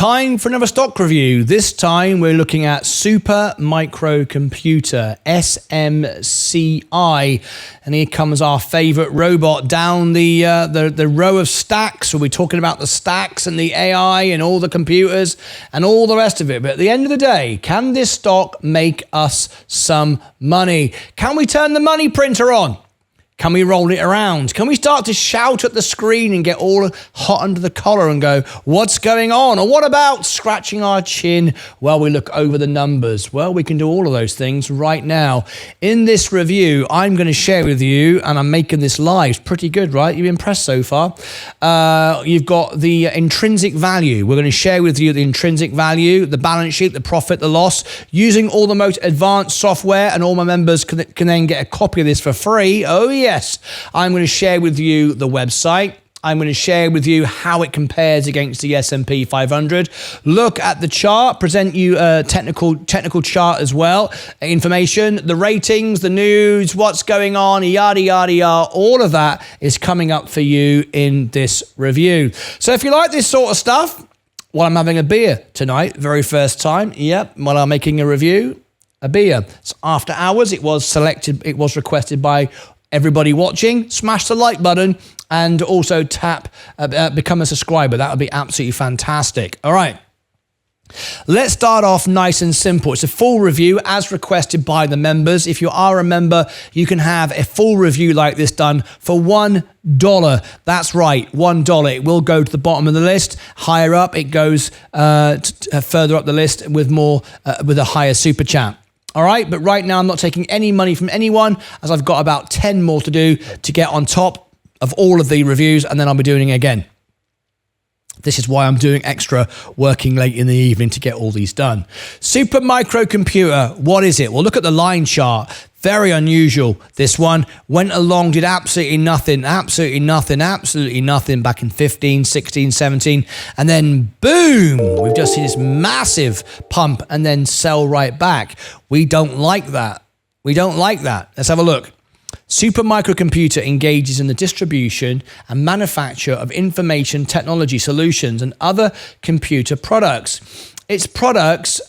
Time for another stock review. This time we're looking at Super Microcomputer, SMCI. And here comes our favorite robot down the row of stacks. We'll be talking about the stacks and the AI and all the computers and all the rest of it. But at the end of the day, can this stock make us some money? Can we turn the money printer on? Can we roll it around? Can we start to shout at the screen and get all hot under the collar and go, what's going on? Or what about scratching our chin while we look over the numbers? Well, we can do all of those things right now. In this review, I'm going to share with you, and I'm making this live. Pretty good, right? You're impressed so far. You've got the intrinsic value. We're going to share with you the intrinsic value, the balance sheet, the profit, the loss, using all the most advanced software, and all my members can then get a copy of this for free. Oh, yes, I'm going to share with you the website. I'm going to share with you how it compares against the S&P 500. Look at the chart, present you a technical chart as well. Information, the ratings, the news, what's going on, yada, yada, yada. All of that is coming up for you in this review. So if you like this sort of stuff, well, I'm having a beer tonight, very first time. Yep, while I'm making a review, a beer. It's after hours. It was requested by everybody watching. Smash the like button and also become a subscriber. That would be absolutely fantastic. All right. Let's start off nice and simple. It's a full review as requested by the members. If you are a member, you can have a full review like this done for $1. That's right, $1. It will go to the bottom of the list. Higher up, it goes further up the list with a higher super chat. All right, but right now I'm not taking any money from anyone, as I've got about 10 more to do to get on top of all of the reviews, and then I'll be doing it again. This is why I'm doing extra working late in the evening to get all these done. Super Microcomputer, what is it? Well, look at the line chart. Very unusual. This one went along, did absolutely nothing back in 15, 16, 17. And then boom, we've just seen this massive pump and then sell right back. We don't like that. Let's have a look. Super Microcomputer engages in the distribution and manufacture of information technology solutions and other computer products. Its products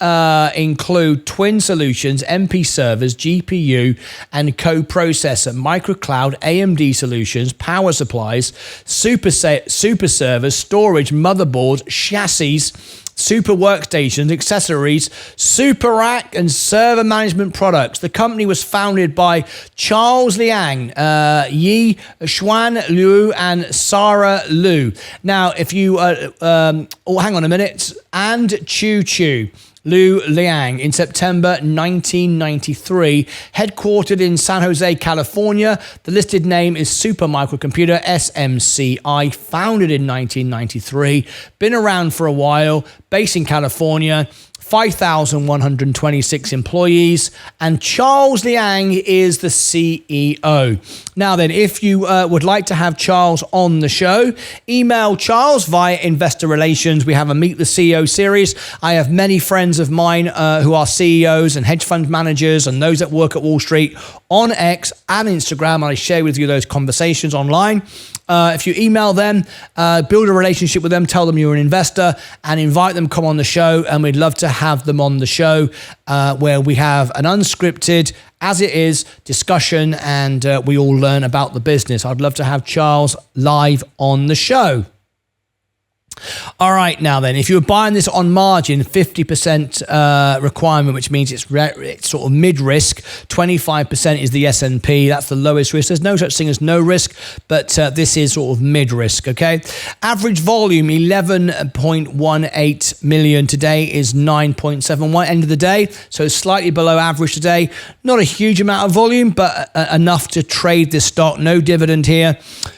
include twin solutions, MP servers, GPU and coprocessor, MicroCloud, AMD solutions, power supplies, super servers, storage, motherboards, chassis, super workstations, accessories, SuperRack, and server management products. The company was founded by Charles Liang, Yih-Shyan Liaw, and Sara Liu. Now, if you, hang on a minute, and Chiu-Chu Liu Liang in September 1993, headquartered in San Jose, California. The listed name is Super Microcomputer, SMCI, founded in 1993, been around for a while, based in California, 5,126 employees, and Charles Liang is the CEO. Now then, if you would like to have Charles on the show, email Charles via Investor Relations. We have a Meet the CEO series. I have many friends of mine who are CEOs and hedge fund managers and those that work at Wall Street on X and Instagram, and I share with you those conversations online. If you email them, build a relationship with them, tell them you're an investor, and invite them to come on the show, and we'd love to have them on the show where we have an unscripted, as it is, discussion, and we all learn about the business. I'd love to have Charles live on the show. All right, now then, if you're buying this on margin, 50% requirement, which means it's sort of mid-risk. 25% is the S&P. That's the lowest risk. There's no such thing as no risk, but this is sort of mid-risk, okay? Average volume, 11.18 million. Today is 9.71. End of the day, so slightly below average today. Not a huge amount of volume, but enough to trade this stock. No dividend here.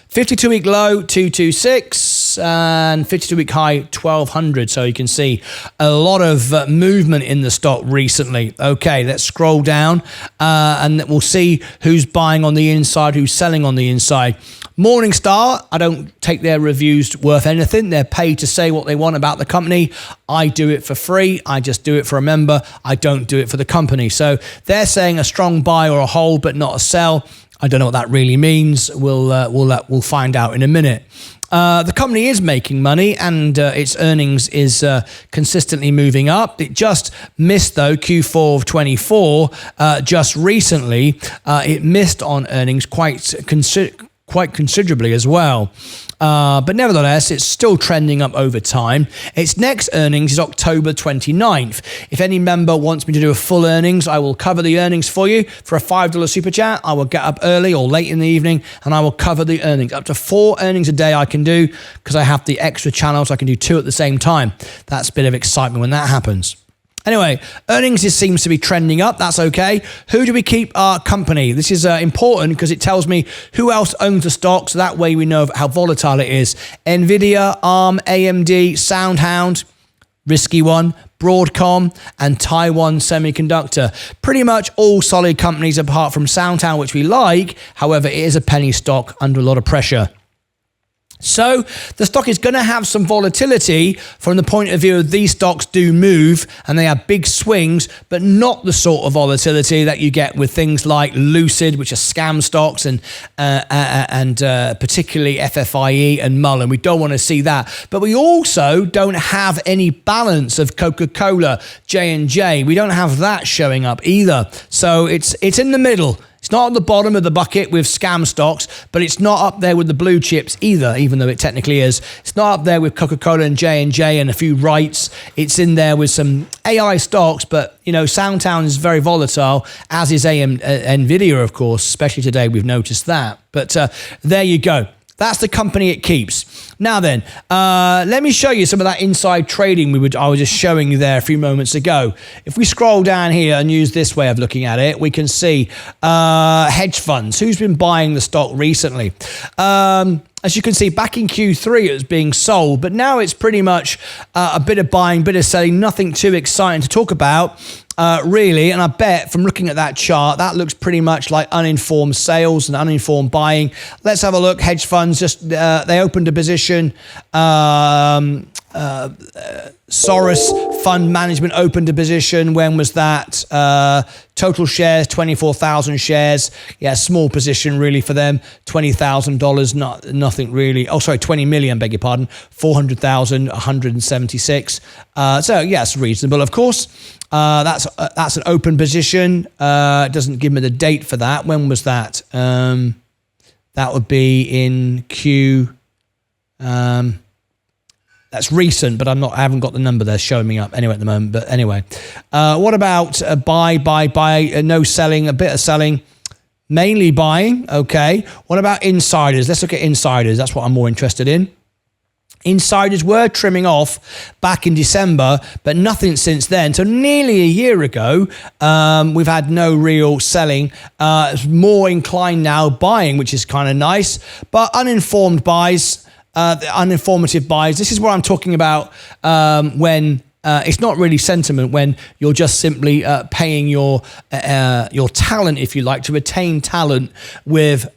52-week low, 226, and 52-week high, 1,200. So you can see a lot of movement in the stock recently. Okay, let's scroll down, and we'll see who's buying on the inside, who's selling on the inside. Morningstar, I don't take their reviews worth anything. They're paid to say what they want about the company. I do it for free. I just do it for a member. I don't do it for the company. So they're saying a strong buy or a hold, but not a sell. I don't know what that really means. We'll find out in a minute. The company is making money, and its earnings is consistently moving up. It just missed, though, Q4 of 24 just recently. It missed on earnings quite considerably as well. But nevertheless, it's still trending up over time. Its next earnings is October 29th. If any member wants me to do a full earnings, I will cover the earnings for you. For a $5 super chat, I will get up early or late in the evening, and I will cover the earnings. Up to 4 earnings a day I can do, because I have the extra channels. I can do 2 at the same time. That's a bit of excitement when that happens. Anyway, earnings seems to be trending up. That's okay. Who do we keep our company? This is important because it tells me who else owns the stock. So that way we know how volatile it is. Nvidia, ARM, AMD, SoundHound, risky one, Broadcom, and Taiwan Semiconductor. Pretty much all solid companies apart from SoundHound, which we like. However, it is a penny stock under a lot of pressure. So the stock is going to have some volatility from the point of view of these stocks do move and they have big swings, but not the sort of volatility that you get with things like Lucid, which are scam stocks, and particularly FFIE and Mullen. We don't want to see that. But we also don't have any balance of Coca-Cola, J&J. We don't have that showing up either. So it's in the middle. It's not at the bottom of the bucket with scam stocks, but it's not up there with the blue chips either, even though it technically is. It's not up there with Coca-Cola and J&J and a few rights. It's in there with some AI stocks, but, you know, SoundHound is very volatile, as is NVIDIA, of course, especially today. We've noticed that. But there you go. That's the company it keeps. Now then, let me show you some of that inside trading I was just showing you there a few moments ago. If we scroll down here and use this way of looking at it, we can see hedge funds. Who's been buying the stock recently? As you can see, back in Q3, it was being sold, but now it's pretty much a bit of buying, bit of selling, nothing too exciting to talk about. Really, and I bet from looking at that chart, that looks pretty much like uninformed sales and uninformed buying. Let's have a look. Hedge funds, just they opened a position. Soros Fund Management opened a position. When was that? Total shares, 24,000 shares. Yeah, small position really for them. $20,000, nothing really. Oh, sorry, 20 million, beg your pardon. 400,000, 176. So, yes, reasonable, of course. That's an open position. It doesn't give me the date for that. When was that? That would be in Q. That's recent, but I haven't got the number there showing me up anyway at the moment. But anyway, what about buy, no selling, a bit of selling, mainly buying? Okay. What about insiders? Let's look at insiders. That's what I'm more interested in. Insiders were trimming off back in December, but nothing since then. So nearly a year ago, we've had no real selling. It's more inclined now buying, which is kind of nice. But uninformed buys, uninformative buys, this is what I'm talking about when it's not really sentiment, when you're just simply paying your talent, if you like, to retain talent with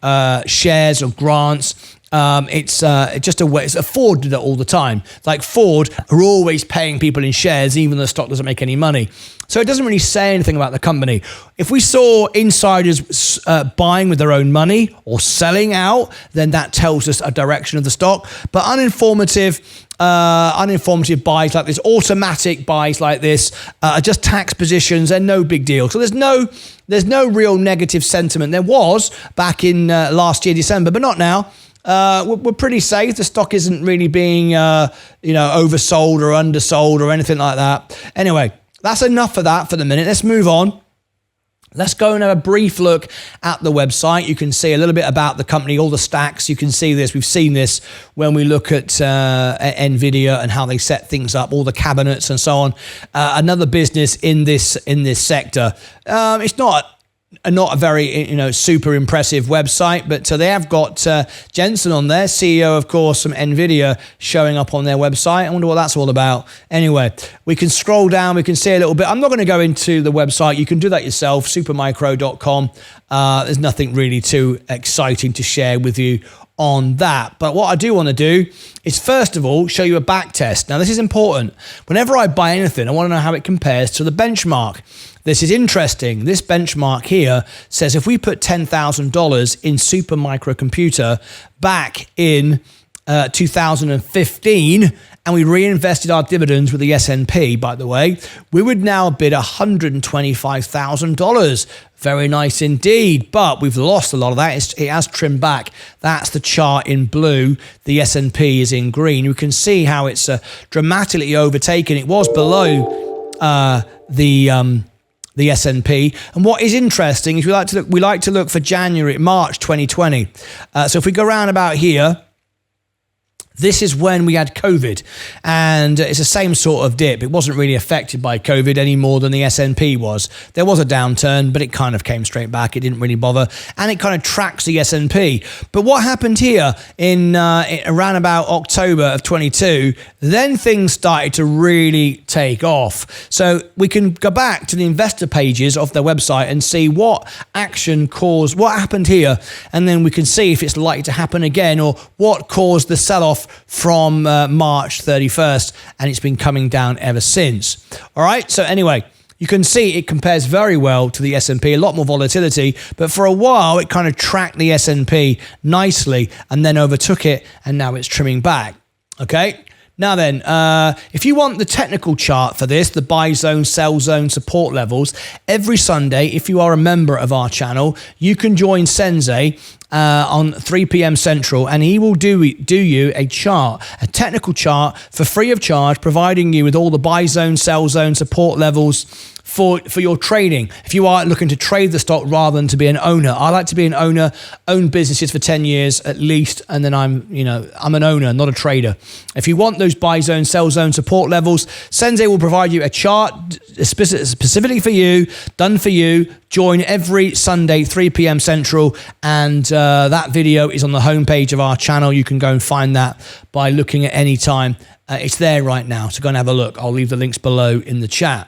shares or grants. It's just a way. It's Ford did that all the time. Like Ford are always paying people in shares, even though the stock doesn't make any money. So it doesn't really say anything about the company. If we saw insiders buying with their own money or selling out, then that tells us a direction of the stock. But uninformative buys like this, automatic buys like this, are just tax positions. They're no big deal. So there's no real negative sentiment. There was back in last year, December, but not now. We're pretty safe. The stock isn't really being, oversold or undersold or anything like that. Anyway, that's enough for that for the minute. Let's move on. Let's go and have a brief look at the website. You can see a little bit about the company, all the stacks. You can see this. We've seen this when we look at NVIDIA and how they set things up, all the cabinets and so on. Another business in this sector. It's not a very super impressive website, but they have got Jensen on there, CEO of course from NVIDIA, showing up on their website. I wonder what that's all about. Anyway, we can scroll down, we can see a little bit. I'm not going to go into the website. You can do that yourself, supermicro.com. There's nothing really too exciting to share with you on that. But what I do want to do is first of all show you a back test. Now this is important. Whenever I buy anything, I want to know how it compares to the benchmark. This is interesting. This benchmark here says if we put $10,000 in Supermicro Computer back in 2015, and we reinvested our dividends with the S&P, by the way, we would now bid $125,000. Very nice indeed, but we've lost a lot of that. It has trimmed back. That's the chart in blue. The S&P is in green. You can see how it's dramatically overtaken. It was below the S&P. And what is interesting is we like to look for March 2020. So if we go around about here, this is when we had COVID, and it's the same sort of dip. It wasn't really affected by COVID any more than the S&P was. There was a downturn, but it kind of came straight back. It didn't really bother, and it kind of tracks the S&P. But what happened here in around about October of 22, then things started to really take off. So we can go back to the investor pages of their website and see what action caused, what happened here, and then we can see if it's likely to happen again or what caused the sell-off from March 31st, and it's been coming down ever since. All right, so anyway, you can see it compares very well to the S&P, a lot more volatility, but for a while it kind of tracked the S&P nicely and then overtook it, and now it's trimming back. Okay. Now then, if you want the technical chart for this, the buy zone, sell zone, support levels, every Sunday, if you are a member of our channel, you can join Sensei on 3 p.m. Central, and he will do you a chart, a technical chart for free of charge, providing you with all the buy zone, sell zone, support levels for your trading. If you are looking to trade the stock rather than to be an owner, I like to be an owner, own businesses for 10 years at least, and then I'm an owner, not a trader. If you want those buy zone, sell zone, support levels, Sensei will provide you a chart specifically for you, done for you. Join every Sunday, 3 p.m. Central, and that video is on the homepage of our channel. You can go and find that by looking at any time. It's there right now, so go and have a look. I'll leave the links below in the chat.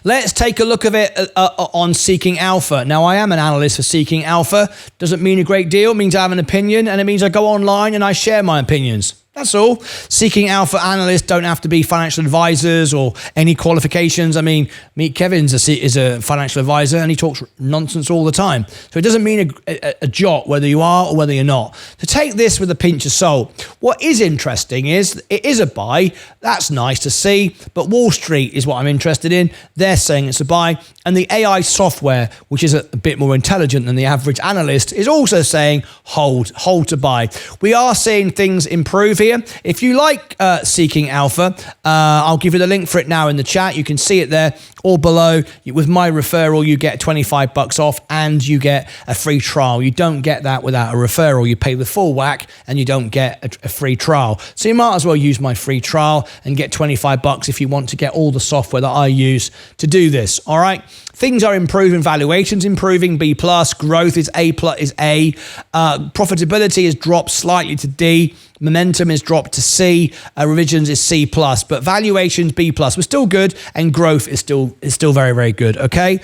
Let's take a look at it on Seeking Alpha. Now, I am an analyst for Seeking Alpha. Doesn't mean a great deal. It means I have an opinion, and it means I go online and I share my opinions. That's all. Seeking Alpha analysts don't have to be financial advisors or any qualifications. I mean, meet Kevin's is a financial advisor, and he talks nonsense all the time. So it doesn't mean a jot whether you are or whether you're not. So take this with a pinch of salt. What is interesting is it is a buy. That's nice to see. But Wall Street is what I'm interested in. They're saying it's a buy. And the AI software, which is a bit more intelligent than the average analyst, is also saying hold to buy. We are seeing things improve here. If you like Seeking Alpha, I'll give you the link for it now in the chat. You can see it there or below. With my referral, you get $25 off and you get a free trial. You don't get that without a referral. You pay the full whack and you don't get a free trial. So you might as well use my free trial and get $25 if you want to get all the software that I use to do this. All right. Things are improving, valuations improving, B+, growth is A+, profitability has dropped slightly to D, momentum is dropped to C, revisions is C+, but valuations B+. We're still good, and growth is still very, very good, okay?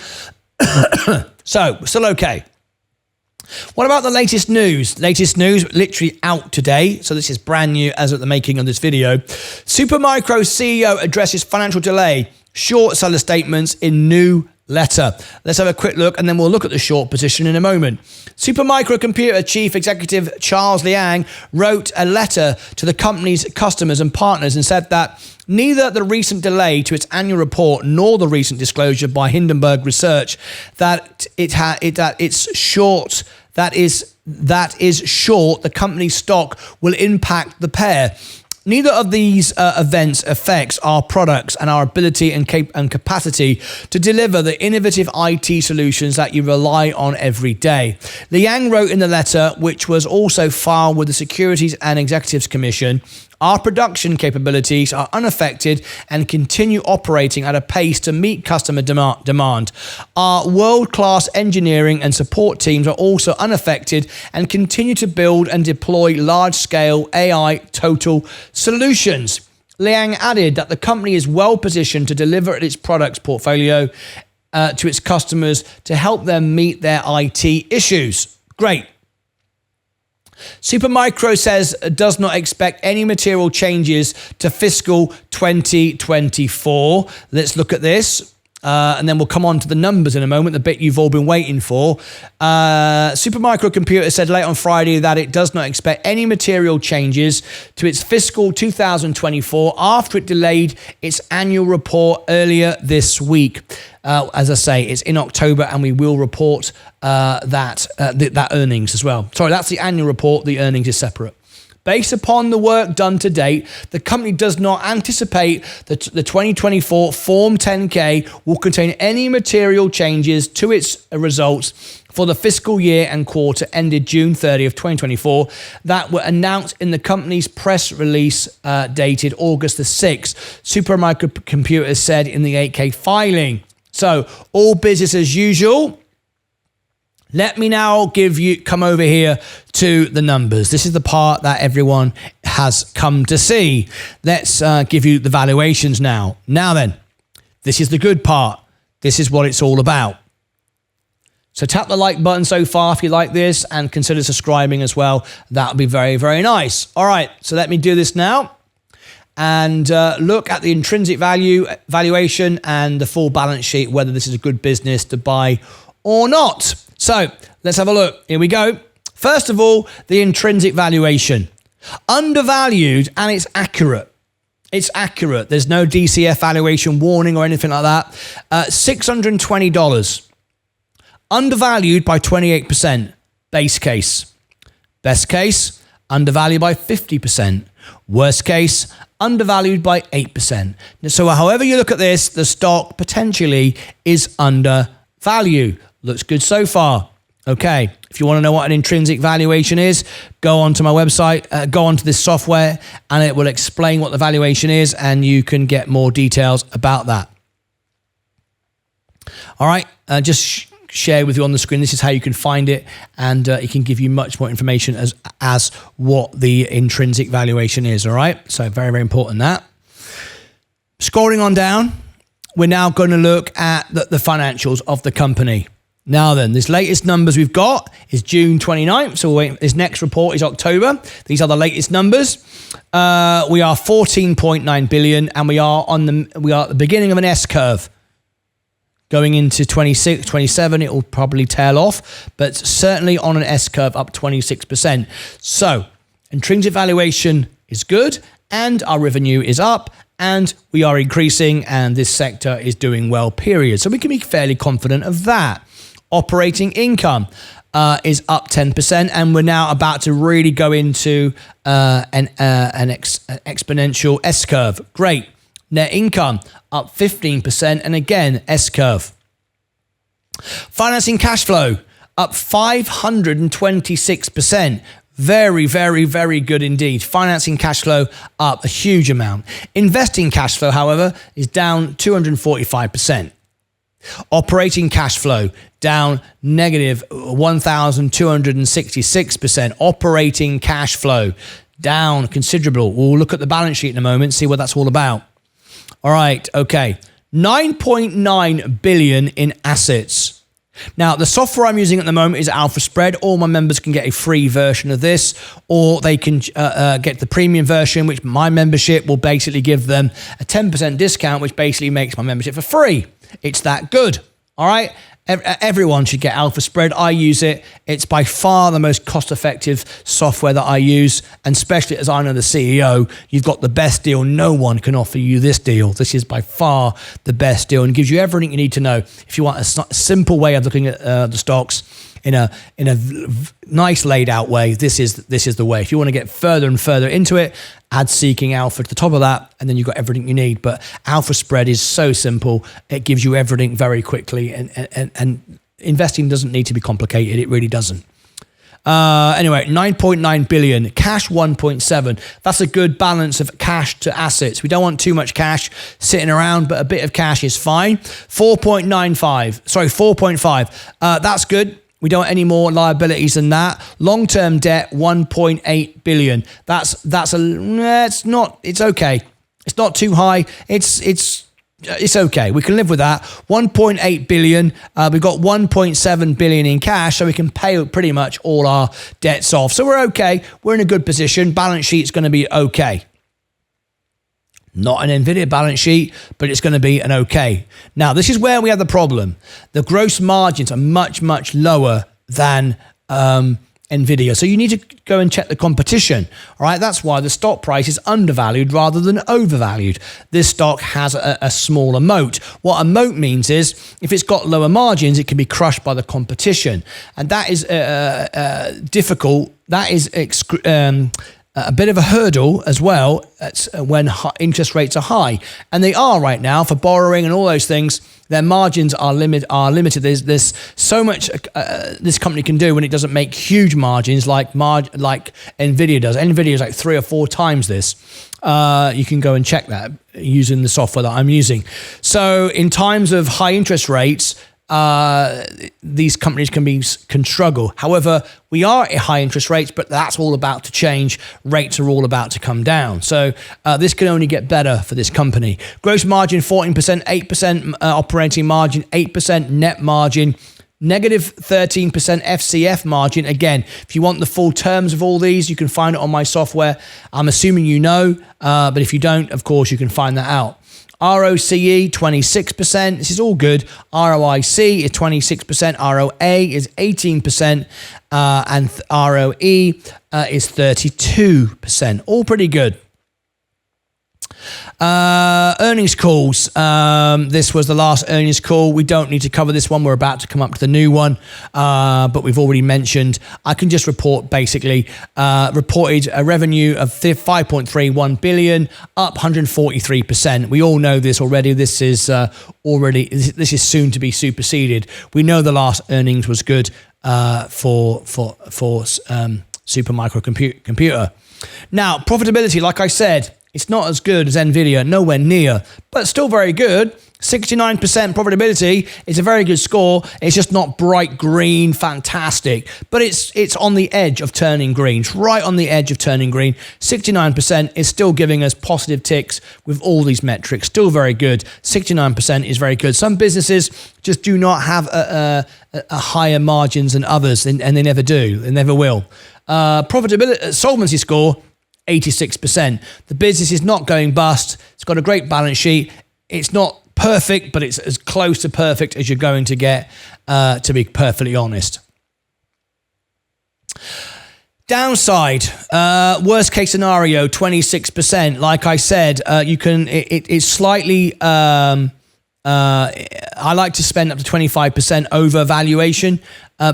So, we're still okay. What about the latest news? Latest news literally out today. So this is brand new as of the making of this video. Supermicro CEO addresses financial delay, short seller statements in new letter. Let's have a quick look, and then we'll look at the short position in a moment. Supermicro Computer Chief Executive Charles Liang wrote a letter to the company's customers and partners and said that neither the recent delay to its annual report nor the recent disclosure by Hindenburg Research that is short, the company's stock will impact the pair. Neither of these events affects our products and our ability and capacity to deliver the innovative IT solutions that you rely on every day. Liang wrote in the letter, which was also filed with the Securities and Executives Commission, our production capabilities are unaffected and continue operating at a pace to meet customer demand. Our world-class engineering and support teams are also unaffected and continue to build and deploy large-scale AI total solutions. Liang added that the company is well positioned to deliver its products portfolio to its customers to help them meet their IT issues. Great. Supermicro says it does not expect any material changes to fiscal 2024. Let's look at this. and then we'll come on to the numbers in a moment, the bit you've all been waiting for. Supermicro Computer said late on Friday that it does not expect any material changes to its fiscal 2024 after it delayed its annual report earlier this week. As I say, it's in October, and we will report that earnings as well. Sorry, that's the annual report. The earnings is separate. Based upon the work done to date, the company does not anticipate that the 2024 Form 10K will contain any material changes to its results for the fiscal year and quarter ended June 30th, 2024, that were announced in the company's press release dated August the 6th, Supermicro Computer said in the 8K filing. So, all business as usual. Let me now come over here to the numbers. This is the part that everyone has come to see. Let's give you the valuations now. Now then, this is the good part. This is what it's all about. So tap the like button so far if you like this, and consider subscribing as well. That would be very, very nice. All right, so let me do this now and look at the intrinsic valuation and the full balance sheet, whether this is a good business to buy or not. So let's have a look. Here we go. First of all, the intrinsic valuation. Undervalued, and it's accurate. It's accurate. There's no DCF valuation warning or anything like that. $620. Undervalued by 28%. Base case. Best case, undervalued by 50%. Worst case, undervalued by 8%. So however you look at this, the stock potentially is undervalued. Looks good so far. Okay, if you want to know what an intrinsic valuation is, go onto my website, go onto this software, and it will explain what the valuation is, and you can get more details about that. All right, just share with you on the screen. This is how you can find it, and it can give you much more information as what the intrinsic valuation is. All right, so very, very important that. Scrolling on down, we're now going to look at the financials of the company. Now then, this latest numbers we've got is June 29th. So this next report is October. These are the latest numbers. We are 14.9 billion, and we are at the beginning of an S curve. Going into 26, 27, it will probably tail off, but certainly on an S curve up 26%. So intrinsic valuation is good, and our revenue is up, and we are increasing, and this sector is doing well, period. So we can be fairly confident of that. Operating income is up 10%, and we're now about to really go into an exponential S curve. Great. Net income up 15%, and again, S curve. Financing cash flow up 526%. Very, very, very good indeed. Financing cash flow up a huge amount. Investing cash flow, however, is down 245%. Operating cash flow down negative 1,266%. Operating cash flow down considerable. We'll look at the balance sheet in a moment, see what that's all about. All right, okay. 9.9 billion in assets. Now, the software I'm using at the moment is Alpha Spread. All my members can get a free version of this, or they can get the premium version, which my membership will basically give them a 10% discount, which basically makes my membership for free. It's that good. All right. Everyone should get Alpha Spread. I use it. It's by far the most cost-effective software that I use, and especially as I know the CEO, you've got the best deal. No one can offer you this deal. This is by far the best deal, and gives you everything you need to know. If you want a simple way of looking at the stocks in a nice laid out way, this is the way. If you want to get further and further into it, add Seeking Alpha to the top of that, and then you've got everything you need. But Alpha Spread is so simple. It gives you everything very quickly, and investing doesn't need to be complicated. It really doesn't. Anyway, 9.9 billion, cash 1.7. That's a good balance of cash to assets. We don't want too much cash sitting around, but a bit of cash is fine. 4.5. That's good. We don't want any more liabilities than that. Long-term debt, 1.8 billion. It's okay. It's not too high. It's okay. We can live with that. 1.8 billion. We've got 1.7 billion in cash, so we can pay pretty much all our debts off. So we're okay. We're in a good position. Balance sheet's going to be okay. Not an NVIDIA balance sheet, but it's going to be an okay. Now, this is where we have the problem. The gross margins are much, much lower than NVIDIA. So you need to go and check the competition. All right, that's why the stock price is undervalued rather than overvalued. This stock has a smaller moat. What a moat means is if it's got lower margins, it can be crushed by the competition. And that is difficult. That is a bit of a hurdle as well when interest rates are high. And they are right now for borrowing and all those things. Their margins are limited. There's so much this company can do when it doesn't make huge margins like NVIDIA does. NVIDIA is like 3 or 4 times this. You can go and check that using the software that I'm using. So in times of high interest rates, these companies can struggle. However, we are at high interest rates, but that's all about to change. Rates are all about to come down. So this can only get better for this company. Gross margin 14%, 8% operating margin, 8% net margin, negative 13% FCF margin. Again, if you want the full terms of all these, you can find it on my software. I'm assuming you know, but if you don't, of course, you can find that out. ROCE 26%. This is all good. ROIC is 26%. ROA is 18%. And ROE is 32%. All pretty good. Earnings calls. This was the last earnings call. We don't need to cover this one. We're about to come up to the new one, but we've already mentioned. I can just report basically reported a revenue of 5.31 billion, up 143%. We all know this already. This is soon to be superseded. We know the last earnings was good for Supermicro computer. Now profitability, like I said, it's not as good as NVIDIA, nowhere near, but still very good. 69% profitability is a very good score. It's just not bright green, fantastic, but it's on the edge of turning green. It's right on the edge of turning green. 69% is still giving us positive ticks with all these metrics. Still very good. 69% is very good. Some businesses just do not have a higher margins than others, and they never do. They never will. Profitability, solvency score, 86%. The business is not going bust. It's got a great balance sheet. It's not perfect, but it's as close to perfect as you're going to get, to be perfectly honest. Downside, worst case scenario, 26%. Like I said, it's slightly, I like to spend up to 25% over valuation.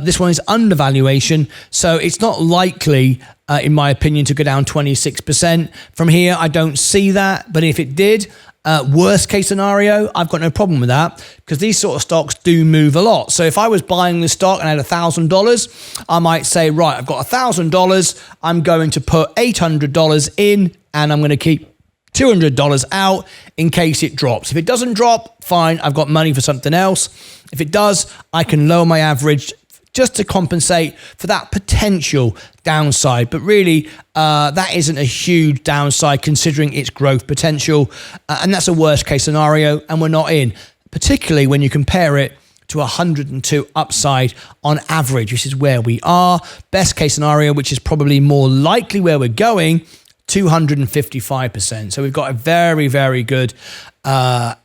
This one is undervaluation, so it's not likely, in my opinion, to go down 26%. From here, I don't see that, but if it did, worst case scenario, I've got no problem with that because these sort of stocks do move a lot. So if I was buying this stock and I had $1,000, I might say, right, I've got $1,000, I'm going to put $800 in and I'm going to keep $200 out in case it drops. If it doesn't drop, fine, I've got money for something else. If it does, I can lower my average just to compensate for that potential downside. But really, that isn't a huge downside considering its growth potential. And that's a worst case scenario, and we're not in, particularly when you compare it to 102 upside on average, which is where we are. Best case scenario, which is probably more likely where we're going, 255%. So we've got a very, very good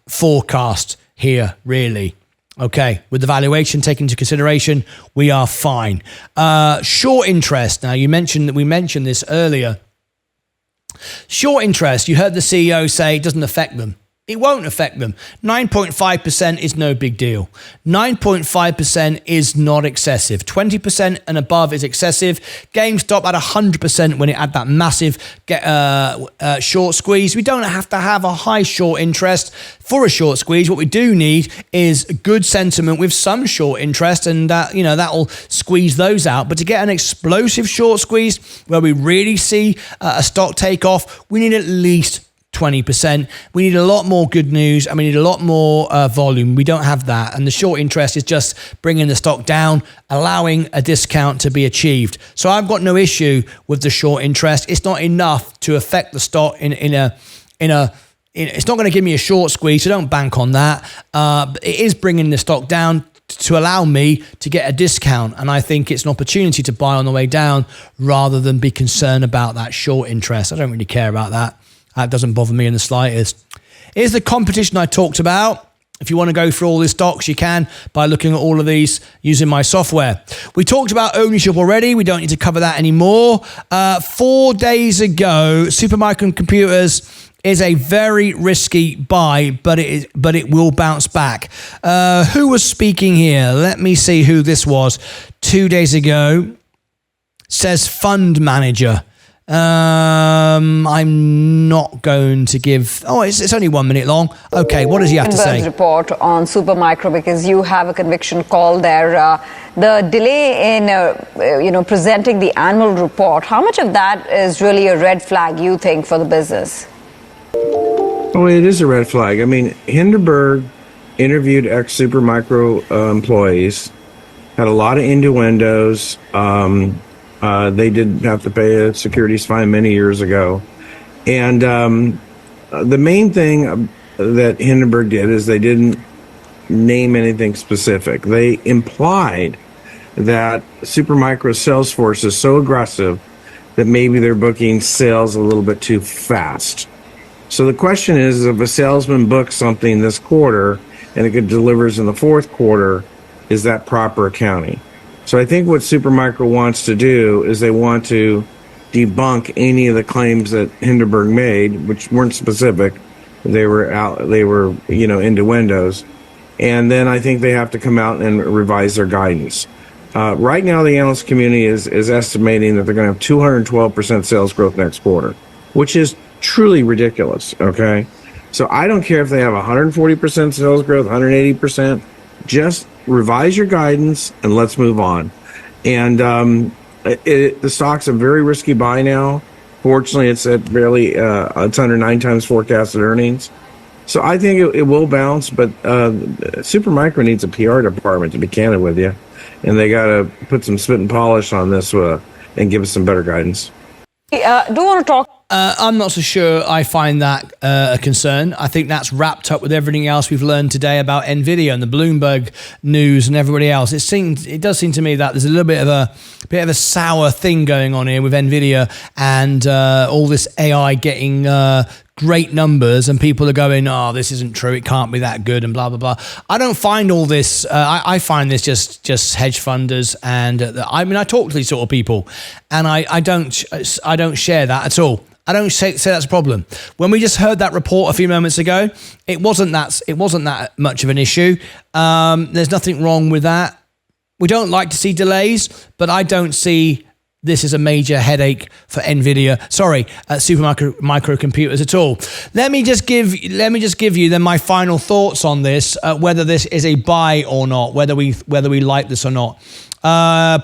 forecast here, really. Okay, with the valuation taken into consideration, we are fine. Short interest. Now, we mentioned this earlier. Short interest, you heard the CEO say it doesn't affect them. It won't affect them. 9.5% is no big deal. 9.5% is not excessive. 20% and above is excessive. GameStop at 100% when it had that massive short squeeze. We don't have to have a high short interest for a short squeeze. What we do need is good sentiment with some short interest, and that will squeeze those out. But to get an explosive short squeeze where we really see a stock take off, we need at least 20%. We need a lot more good news, and we need a lot more volume. We don't have that, and the short interest is just bringing the stock down, allowing a discount to be achieved. So I've got no issue with the short interest. It's not enough to affect the stock it's not going to give me a short squeeze, so don't bank on that. But it is bringing the stock down to allow me to get a discount, and I think it's an opportunity to buy on the way down rather than be concerned about that short interest. I don't really care about that. That doesn't bother me in the slightest. Here's the competition I talked about. If you want to go through all these stocks, you can by looking at all of these using my software. We talked about ownership already. We don't need to cover that anymore. 4 days ago, Supermicro Computers is a very risky buy, but it will bounce back. Who was speaking here? Let me see who this was. 2 days ago, says fund manager. I'm not going to give. Oh, it's only 1 minute long. Okay, what does he have to say? Report on Supermicro, because you have a conviction call there. The delay in presenting the annual report. How much of that is really a red flag, you think, for the business? Oh, it is a red flag. I mean, Hindenburg interviewed ex-Supermicro employees, had a lot of innuendos. They did have to pay a securities fine many years ago. And the main thing that Hindenburg did is they didn't name anything specific. They implied that Supermicro's sales force is so aggressive that maybe they're booking sales a little bit too fast. So the question is, if a salesman books something this quarter and it delivers in the fourth quarter, is that proper accounting? So I think what Supermicro wants to do is they want to debunk any of the claims that Hindenburg made, which weren't specific. They were innuendos. And then I think they have to come out and revise their guidance. Right now, the analyst community is estimating that they're going to have 212% sales growth next quarter, which is truly ridiculous, okay? So I don't care if they have 140% sales growth, 180%. Just revise your guidance and let's move on. And the stock's a very risky buy now. Fortunately, it's at barely it's under 9 times forecasted earnings. So I think it will bounce, but Supermicro needs a PR department, to be candid with you, and they got to put some spit and polish on this and give us some better guidance. Do want to talk? I'm not so sure I find that a concern. I think that's wrapped up with everything else we've learned today about NVIDIA and the Bloomberg news and everybody else. It does seem to me that there's a little bit of a sour thing going on here with NVIDIA and all this AI getting great numbers, and people are going, oh, this isn't true, it can't be that good, and blah, blah, blah. I don't find all this, I find this just hedge funders, and I talk to these sort of people, and I don't share that at all. I don't say that's a problem. When we just heard that report a few moments ago, it wasn't that much of an issue. There's nothing wrong with that. We don't like to see delays, but I don't see this is a major headache for NVIDIA. Supermicro Computers at all. Let me just give you then my final thoughts on this, whether this is a buy or not, whether we like this or not.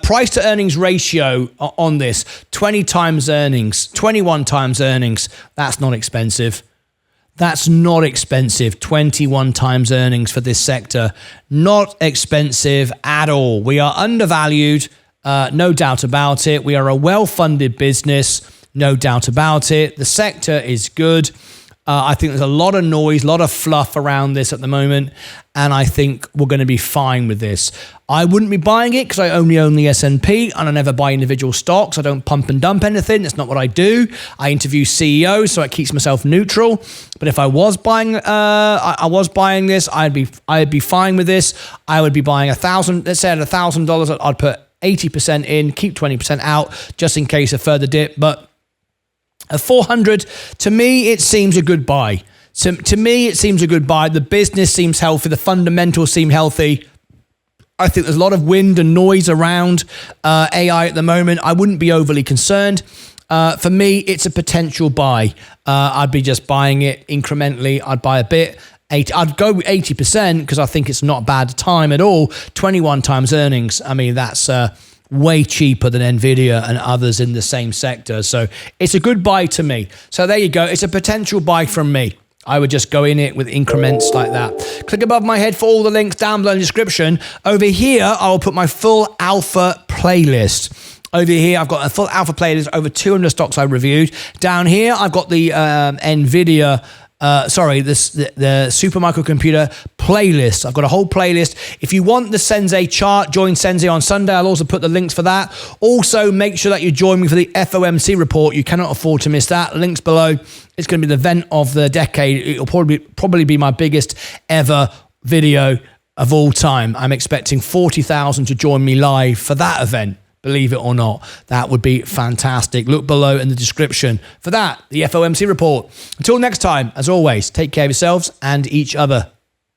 Price to earnings ratio on this, 20 times earnings, 21 times earnings. That's not expensive. That's not expensive. 21 times earnings for this sector. Not expensive at all. We are undervalued. No doubt about it. We are a well-funded business, no doubt about it. The sector is good. I think there's a lot of noise, a lot of fluff around this at the moment, and I think we're going to be fine with this. I wouldn't be buying it because I only own the S&P, and I never buy individual stocks. I don't pump and dump anything. That's not what I do. I interview CEOs, so it keeps myself neutral. But if I was buying, this, I'd be fine with this. I would be buying $1,000. Let's say at $1,000, I'd put 80% in, keep 20% out, just in case a further dip. But at 400, to me, it seems a good buy. To me, it seems a good buy. The business seems healthy. The fundamentals seem healthy. I think there's a lot of wind and noise around AI at the moment. I wouldn't be overly concerned. For me, it's a potential buy. I'd be just buying it incrementally. I'd buy a bit. I'd go with 80% because I think it's not a bad time at all. 21 times earnings. I mean, that's way cheaper than NVIDIA and others in the same sector. So it's a good buy to me. So there you go. It's a potential buy from me. I would just go in it with increments like that. Click above my head for all the links down below in the description. Over here, I will put my full alpha playlist. Over here, I've got a full alpha playlist, over 200 stocks I reviewed. Down here, I've got the NVIDIA the Super Microcomputer playlist. I've got a whole playlist. If you want the Sensei chart, join Sensei on Sunday. I'll also put the links for that. Also, make sure that you join me for the FOMC report. You cannot afford to miss that. Links below. It's going to be the event of the decade. It'll probably be my biggest ever video of all time. I'm expecting 40,000 to join me live for that event. Believe it or not, that would be fantastic. Look below in the description for that, the FOMC report. Until next time, as always, take care of yourselves and each other.